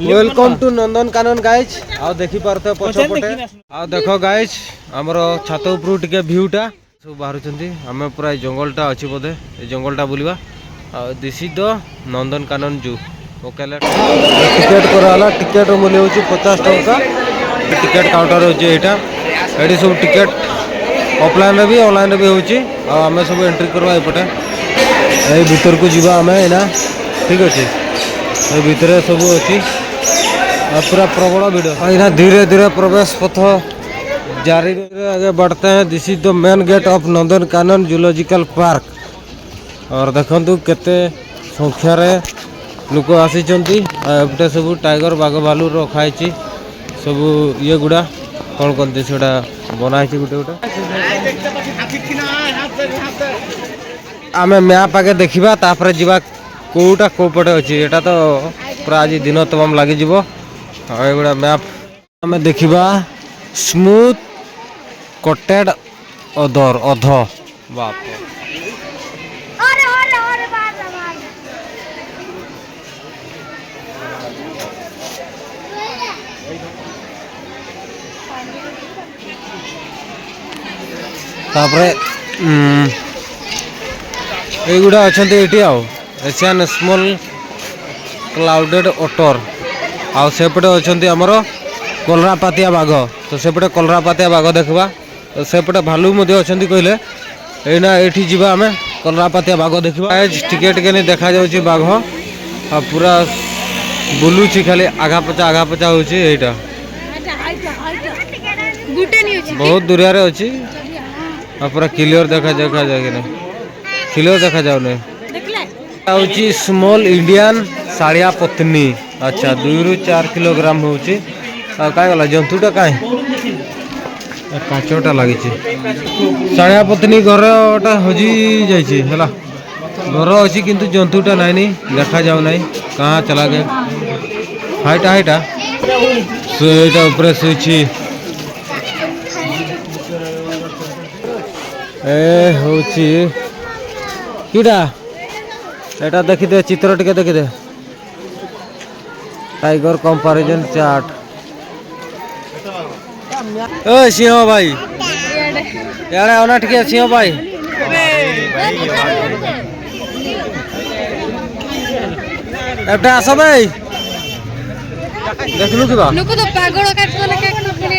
Welcome to Nandankanan guys आ देखि पारते पछपटे आ देखो guys हमर छात ऊपर टिके व्यूटा सब बाहरुचंती हमें पूरा जंगलटा अछि बोधे ए जंगलटा बुलिबा आ this is the Nandankanan zoo okay ticket कराला टिकट मूल्य होची 50 टंका टिकट काउंटर होची एटा एडी सब टिकट ऑफलाइन रे भी ऑनलाइन रे भी होची आ हमें सब एंट्री करवा एपटे ए भीतर को जीवा हमें एना ठीक अछि ए भीतर सब अछि पूरा प्रबल भीड़ यहाँ धीरे धीरे प्रवेश पथ जारी आगे बढ़ते हैं। This is the main gate of Nandankanan zoological park और देखंतु केते संख्यार लोक आसी सब टाइगर बाघ भालू रखाई सब ये गुड़ा कौन कहते से बनाई गोटे गोटे आम मैप आगे देखा तापर जीवा कोटा को पटे अच्छी एटा तो पूरा आज दिन तमाम लगी एगुड़ा मैप आम देखा स्मूथ कटेड अधर अध बाप तापरे एगुड़ा अच्छा ये एशियन स्मॉल क्लाउडेड ओटर आउ सेपटे अच्छा आमर कलरापातिया बाघ तो सेपटे कलरापातिया बाघ देखा तो सेपटे भालू अच्छा कहले एना ये जावा आम कलरापातिया बाघ देखा टिके टिके नहीं देखा जाऊँगी बाघ आ पूरा बुलूची खाली आगा पचा होटा बहुत दूरिया रे अच्छी पूरा क्लियर देखा जाए क्लियर देखा जाऊनी हूँ स्मॉल इंडियन साड़िया पत्नी अच्छा 2 ରୁ 4 किलोग्राम होची का गला जंतुटा कहीं काचटा लगी साड़िया पत्नी घरटा हजी जाइए है घर अच्छी किंतु जंतुटा नाइनी देखा जाऊ ना कहाँ चला गया हाईटा सोटा ऊपर शुची ए होची किडा एटा देखी दे चित्र टिके देखी दे टाइगर कंपैरिजन चार्ट ओ सिंह भाई यार आना टिके सिंह भाई एटा आस भाई देखलु कि बा नुको तो पागल काटले के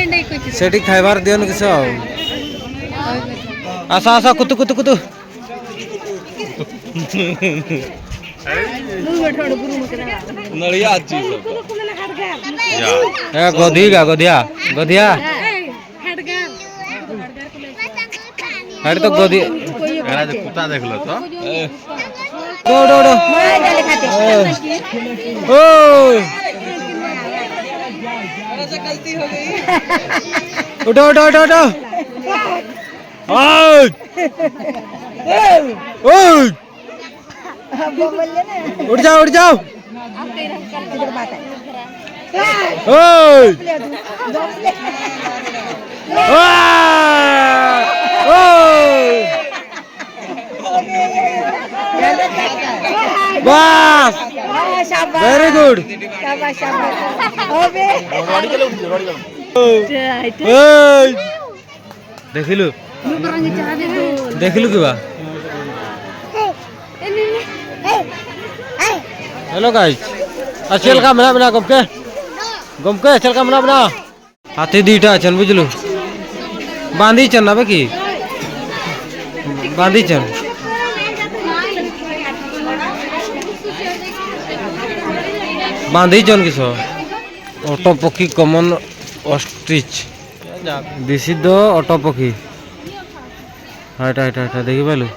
एंडे कछि सेठी खाइबार दियन किस आसा आसा कुतु कुतु कुतु नड़िया अच्छी सब गधिया गधिया अरे तो गधी एरा जे कुत्ता देख लो तो दो ओ गलती हो गई उठो उठो उठो उठो उठ जाओ बस वेरी गुड देखिलु कि बा हेलो गाइस चल का बना गमके चल का बना हाथी दीटा चल बुझलु बांधी चल ना कि बांधी चल बांधी चल किस ऑटो पक्षी common ostrich this is the auto पक्षी हाइटा देखि पालु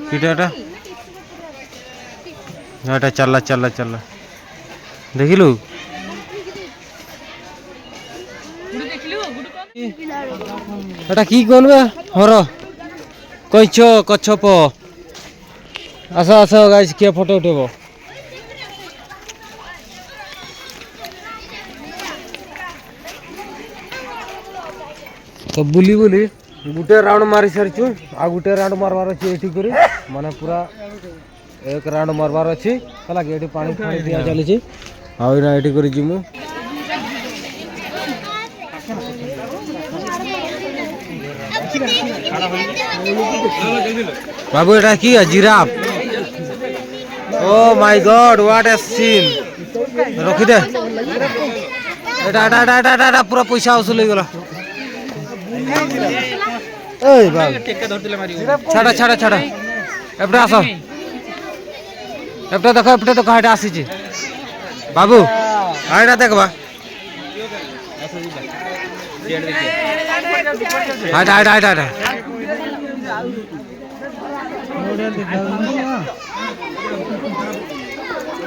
किटा हाँ चल देखिलु एटा की कोन बे हर कछ कछप आस गाइस के फोटो उठेबो तो बुली गुटे राउंड मारी सारी आ गुटे राउंड मारवार अच्छे ये माने पूरा एक राउंड मारवार अच्छी है कि पानी फाणी दिया चली ଆଉ ଏଇନା ଏଠି କରି ଯିମୁ बाबू एटा की है giraffe oh my God what a scene रखी दे एटा एटा एटा एटा एटा पूरा पैसा वसूल हो गला ओए बाबू छाड़ा छाड़ा छाड़ा एपटा आसो एपटा देखो हेटा आसी छी बाबू आइना देखबा हाइट हाइट हाइट हाइट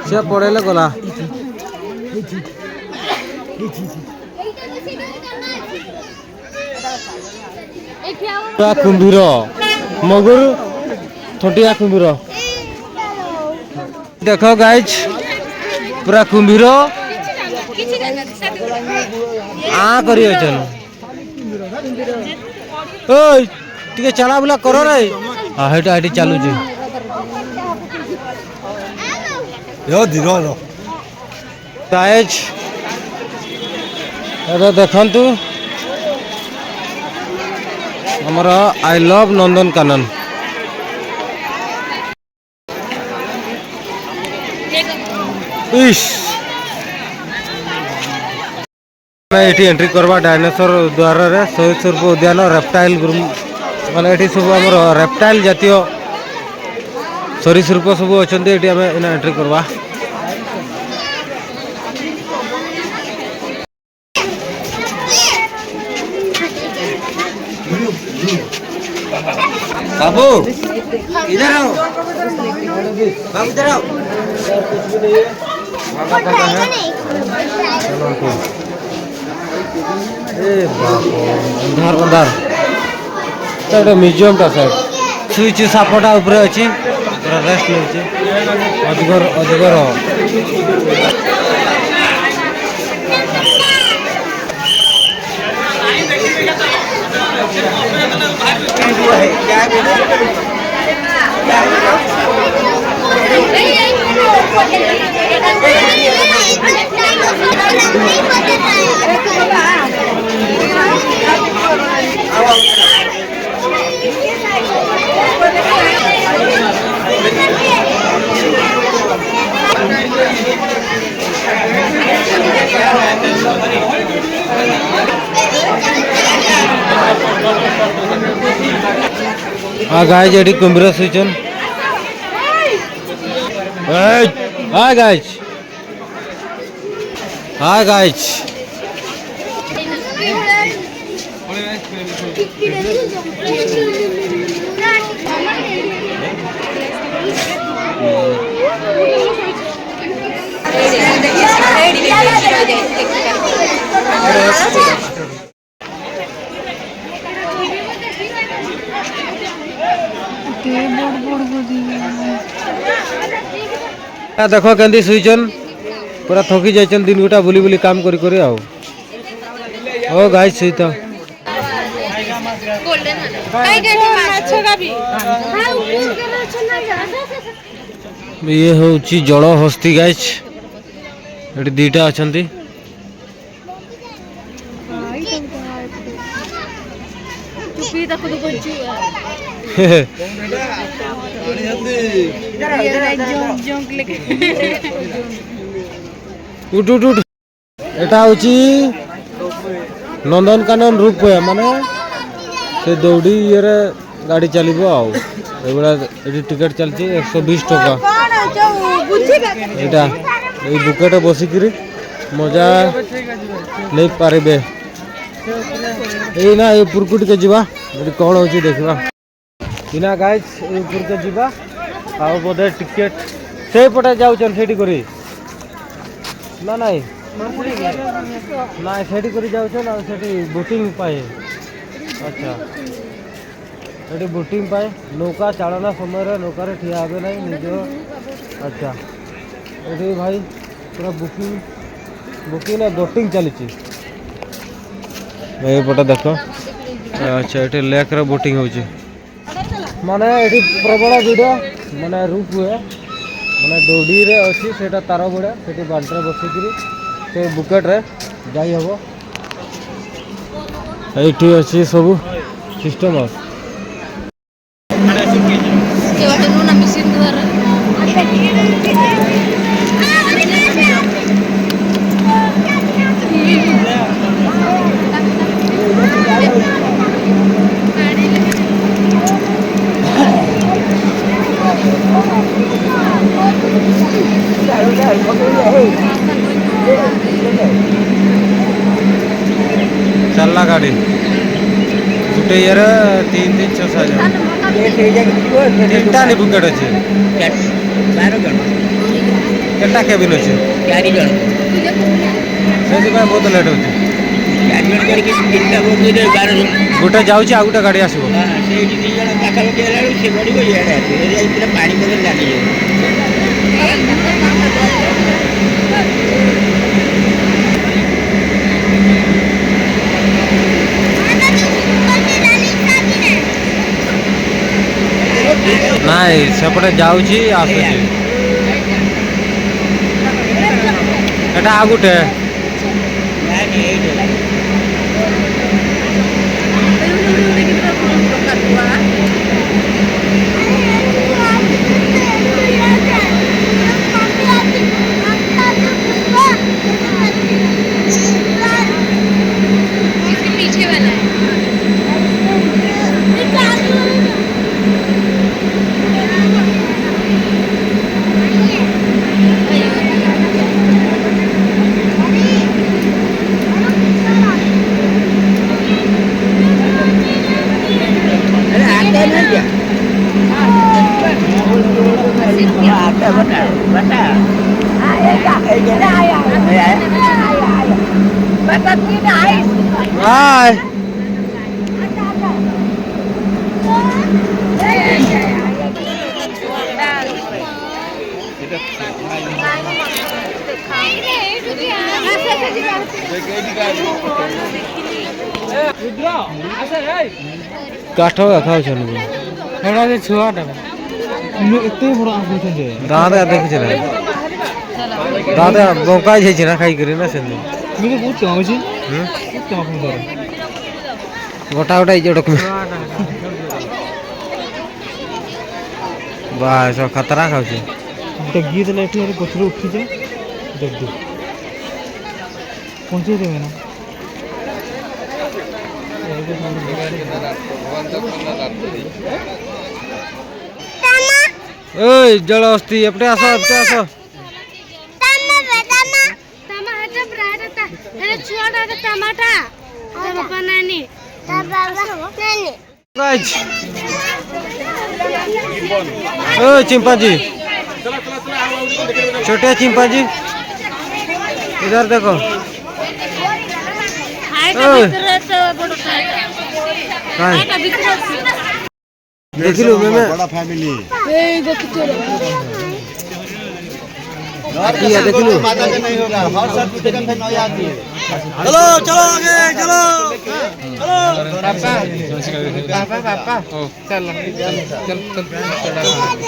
से पड़ेले गला कुंभीर मगुर थोटिया कुंभीर देखो गाइज पूरा कुंभीर आ करी चल ओए टिके चला बुला करो रे हां हेटा हेटी चालू जी यो धीरो रो गाइज अरे देखंतु हमारा आई लव नंदनकानन इस ये एंट्री करवा डायनासोर द्वार रे सरीसृप उद्यान रेप्टाइल माने ये सब आम रेप्टाइल जातीय सरीसृप सब अच्छा ये आम एंट्री करवा बाबू इधर आओ बाबू इधर आओ अंधार अंधार म्यूजियम टा साइड सुईच सापटा ऊपर अच्छी रेस्ट ले अजगर अजगर गाइज एडी कुंभीर सुचन हाय गाइज हाय गाइज देखो केंदी सुईचन पूरा थकी जाइछन दिन गुटा बुली बुली काम करी करी आओ ओ गाइस सही तो ये होची जल हस्ती गाइस एटी दीटा अछंती टुपी तक तो कोची उठ उठ उठ एटा होची नंदनकानन रूप माने से दौड़ी ये गाड़ी चलिबो आउ एबड़ा एटी टिकट चलची 120 टका एटा ए बुकेट बसिकरी मजा ले पारिबे ए ना ए पुरकुट के जीवा एटी कोन होची देखबा इना गाइस ए पुर के जीवा आ बोधे टिकट से पटे जाउ चल सेठी करी ना नहीं ना सेठी करी जाउ चल आ सेठी बोटिंग पाए अच्छा सेठी बोटिंग पाए नौका चालना समय रे नौका रे ठिया आबे नहीं निजो अच्छा एठी भाई पूरा बुकिंग बुकिंग ना बोटिंग चली छी ए पटे देखो अच्छा एठी लेक रे बोटिंग होची माने एठी प्रबल वीडियो माने रूप हुए माने दौड़ी रे अच्छी सेटा तार बड़ा से बाल्टी बसिकी से बुकेट रे जाई हबो एठी अच्छी सब सिस्टम चलना गाड़ी गोटे यार 3 3 6 7 तीनटा नहीं बुकेट अच्छे 12 जन केटा केबिन अच्छे 4 जन से बहुत लेट होती 4 जन करके 3टा बोगी 12 जन गोटे जाउची आ गोटे गाड़ी आसीबो हां से 2 जन पाखा लगे हेला से बड़ी को याडे आसी ए इतने पानी बदल लागी ନାଇଁ ସେପଟେ ଯାଉଛି ଆସୁଛି ଏଟା ଆଉ ଗୋଟେ Hai. काठ खाऊ छुआटा एते बड़ा दाँत देखी दाँत बंका ना खाई ना से गोटा गोटा जोड़क बाय सब खतरा खाऊ गीत लाइट गचर उठी जाए देख दे पहुँचे देवे ना ओए जल अस्ति एपटे आसो आसो ओ चिंपांजी छोटे चिंपांजी इधर देखो देख लो मैं बड़ा फैमिली देख लो नहीं होगा हर साल नहीं आती है चलो चलो आगे चलो पापा पापा चल चल चल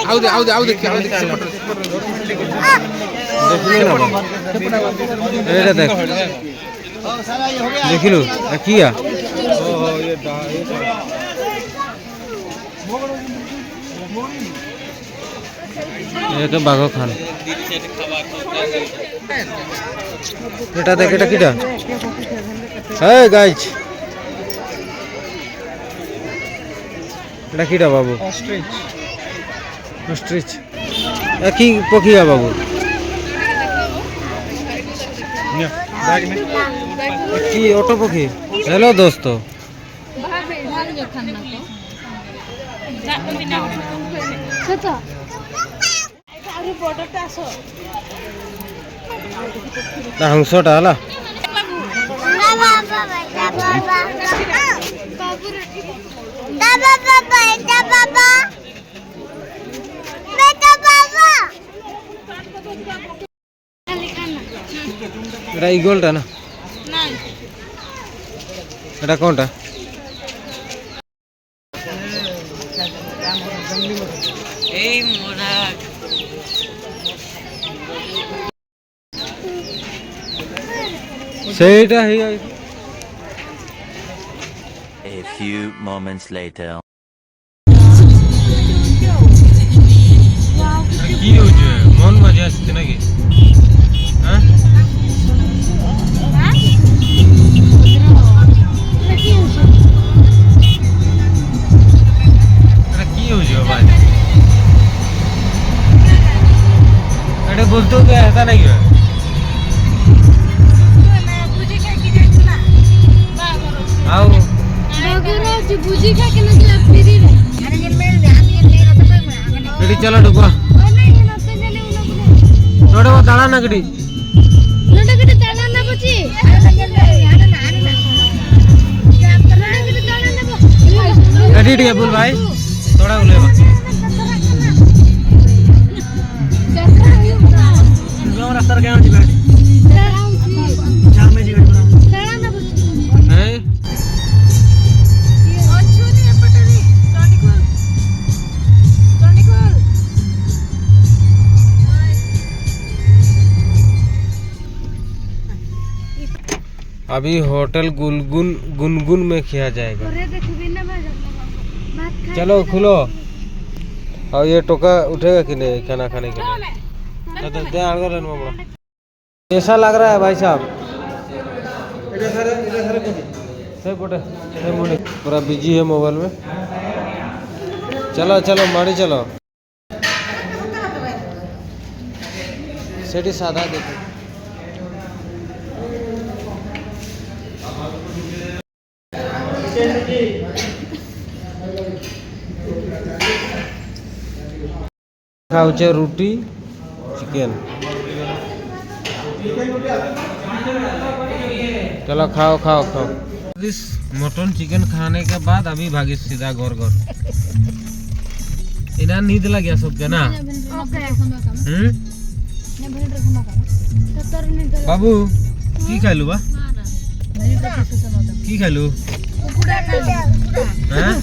आओ देख देख लो किया ये बाघ खान এটা দেখ এটা কিটা এই গাইস এটা কিটা বাবু অস্ট্রিচ অস্ট্রিচ কি পখিয়া বাবু কি অটো পক্ষী हेलो दोस्तों हंसटा है इगोलटा ना এটা কোনটা এই মোরা ସେଇଟା ହେଇ A few moments later. কি হচ্ছে মন মাঝে আসছে নাকি হ্যাঁ কি হচ্ছে ভাই এটা বলতো কি ऐसा नहीं है आओ बुझी खा के ना फ्री रे अरे ये मेल ले तो कोई गड़ी चला डुबा नहीं ना तो चले थोड़ा वो दाड़ा ना गड़ी नोटा के दाड़ा ना बची आना ना क्या करना के दाड़ा ना एडिट है बोल भाई थोड़ा बोले रास्ता क्या होती गाड़ी जाम में जी गाड़ी दाड़ा ना बची हैं अभी होटल गुनगुन में किया जाएगा। चलो खुलो और ये टोका उठेगा कि नहीं खाना खाने के लिए कैसा लग रहा है भाई साहब पूरा बिजी है मोबाइल में चलो चलो मारी चलो सेठी साधा देखो खाऊचे रोटी चिकन चलो खाओ खाओ खाओ इस मटन चिकन खाने के बाद अभी भागी सीधा घर इना नींद लग गया सबके ना बाबू की खाइलु बा की खाइलु हैं